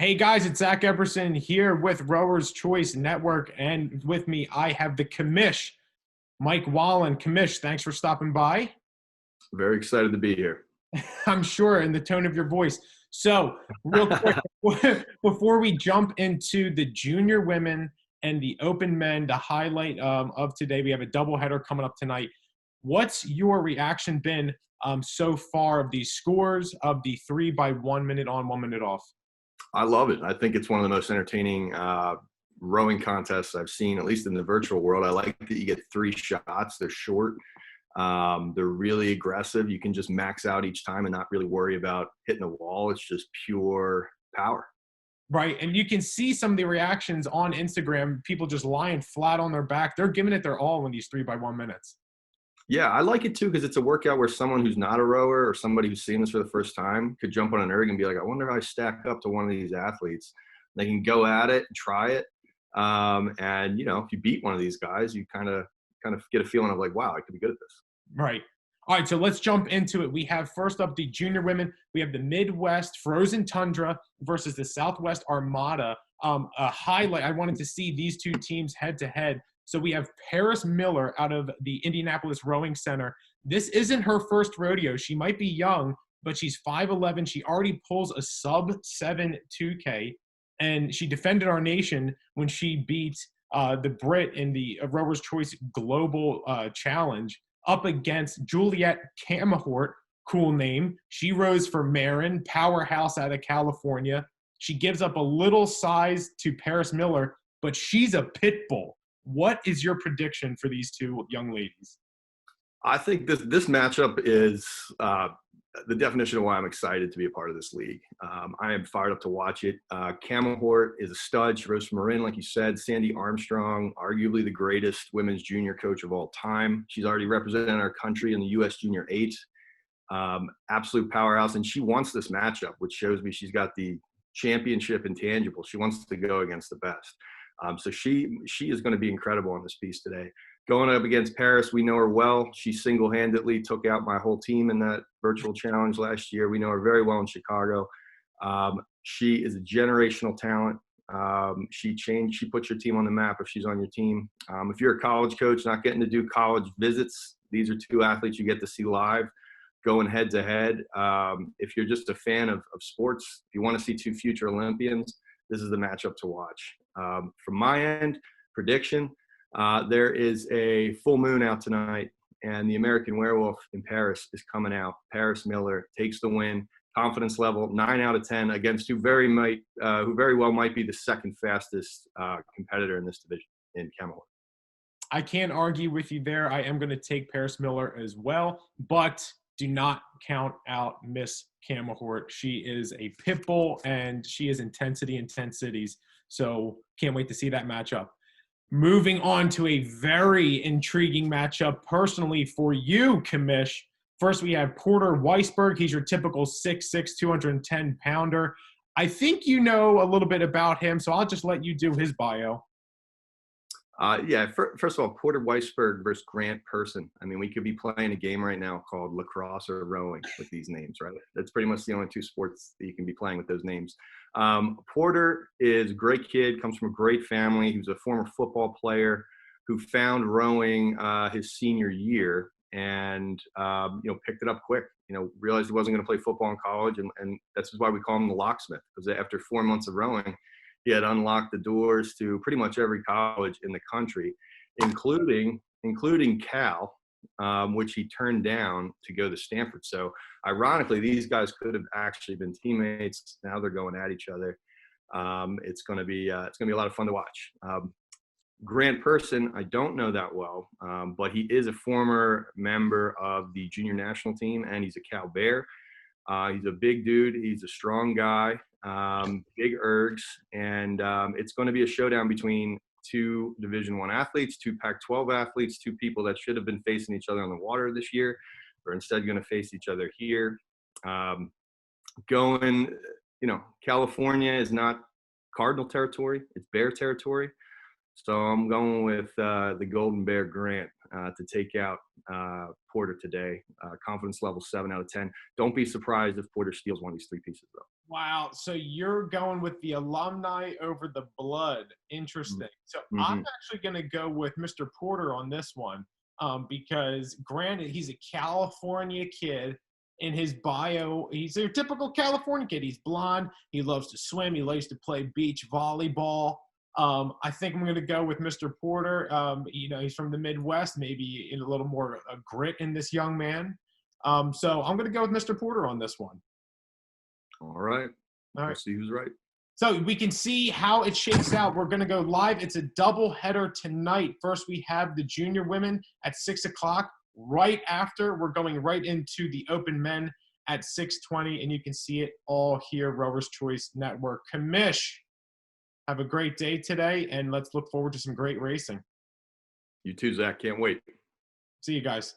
Hey guys, it's Zach Epperson here with Rowers Choice Network, and with me I have the commish, Mike Wallen. Commish, thanks for stopping by. Very excited to be here. I'm sure in the tone of your voice. So, real quick, before we jump into the junior women and the open men, the highlight of today, we have a doubleheader coming up tonight. What's your reaction been so far of these scores of the 3 by 1 minute on, 1 minute off? I love it. I think it's one of the most entertaining rowing contests I've seen, at least in the virtual world. I like that you get 3 shots. They're short. They're really aggressive. You can just max out each time and not really worry about hitting the wall. It's just pure power. Right. And you can see some of the reactions on Instagram, people just lying flat on their back. They're giving it their all in these 3 by 1 minutes. Yeah, I like it too because it's a workout where someone who's not a rower or somebody who's seeing this for the first time could jump on an erg and be like, I wonder how I stack up to one of these athletes. They can go at it and try it. And, you know, if you beat one of these guys, you kind of get a feeling of like, wow, I could be good at this. Right. All right, so let's jump into it. We have first up the junior women. We have the Midwest Frozen Tundra versus the Southwest Armada. A highlight, I wanted to see these two teams head to head. So we have Paris Miller out of the Indianapolis Rowing Center. This isn't her first rodeo. She might be young, but she's 5'11". She already pulls a sub-7 2K, and she defended our nation when she beat the Brit in the Rowers' Choice Global Challenge up against Julietta Camahort. Cool name. She rows for Marin, powerhouse out of California. She gives up a little size to Paris Miller, but she's a pit bull. What is your prediction for these two young ladies? I think this matchup is the definition of why I'm excited to be a part of this league. I am fired up to watch it. Camahort is a stud. She rose from Marin, like you said. Sandy Armstrong, arguably the greatest women's junior coach of all time. She's already represented our country in the U.S. Junior 8. Absolute powerhouse, and she wants this matchup, which shows me she's got the championship intangible. She wants to go against the best. So she is going to be incredible on this piece today. Going up against Paris, we know her well. She single-handedly took out my whole team in that virtual challenge last year. We know her very well in Chicago. She is a generational talent. She puts your team on the map if she's on your team. If you're a college coach not getting to do college visits, these are two athletes you get to see live, going head-to-head. If you're just a fan of sports, if you want to see two future Olympians, this is the matchup to watch. From my end, prediction, there is a full moon out tonight, and the American Werewolf in Paris is coming out. Paris Miller takes the win. Confidence level 9 out of 10 against who very well might be the second fastest competitor in this division in Camahort. I can't argue with you there. I am going to take Paris Miller as well, but do not count out Miss Camahort. She is a pit bull, and she is intensities. So can't wait to see that matchup. Moving on to a very intriguing matchup personally for you, Commish. First, we have Porter Weisberg. He's your typical 6'6", 210-pounder. I think you know a little bit about him, so I'll just let you do his bio. First of all, Porter Weisberg versus Grant Person. I mean, we could be playing a game right now called lacrosse or rowing with these names, right? That's pretty much the only two sports that you can be playing with those names. Porter is a great kid, comes from a great family. He was a former football player who found rowing his senior year and, picked it up quick. Realized he wasn't going to play football in college, and that's why we call him the locksmith, because after 4 months of rowing, he had unlocked the doors to pretty much every college in the country, including Cal, which he turned down to go to Stanford. So ironically, these guys could have actually been teammates. Now they're going at each other. It's going to be a lot of fun to watch. Grant Person, I don't know that well, but he is a former member of the junior national team, and he's a Cal Bear. He's a big dude. He's a strong guy, big ergs, and it's going to be a showdown between two Division I athletes, two Pac-12 athletes, two people that should have been facing each other on the water this year, are instead going to face each other here. California is not Cardinal territory; it's Bear territory. So I'm going with the Golden Bear Grant to take out Porter today. Confidence level 7 out of 10. Don't be surprised if Porter steals one of these three pieces, though. Wow. So you're going with the alumni over the blood. Interesting. So I'm Mm-hmm. actually going to go with Mr. Porter on this one because, granted, he's a California kid. In his bio, he's a typical California kid. He's blonde. He loves to swim. He likes to play beach volleyball. I think I'm going to go with Mr. Porter. He's from the Midwest, maybe in a little more grit in this young man. So I'm going to go with Mr. Porter on this one. All right. All We'll right. see who's right. So we can see how it shakes out. We're going to go live. It's a double header tonight. First, we have the junior women at 6 o'clock. Right after, we're going right into the open men at 6:20, and you can see it all here, Rowers Choice Network. Commish, have a great day today, and let's look forward to some great racing. You too, Zach. Can't wait. See you guys.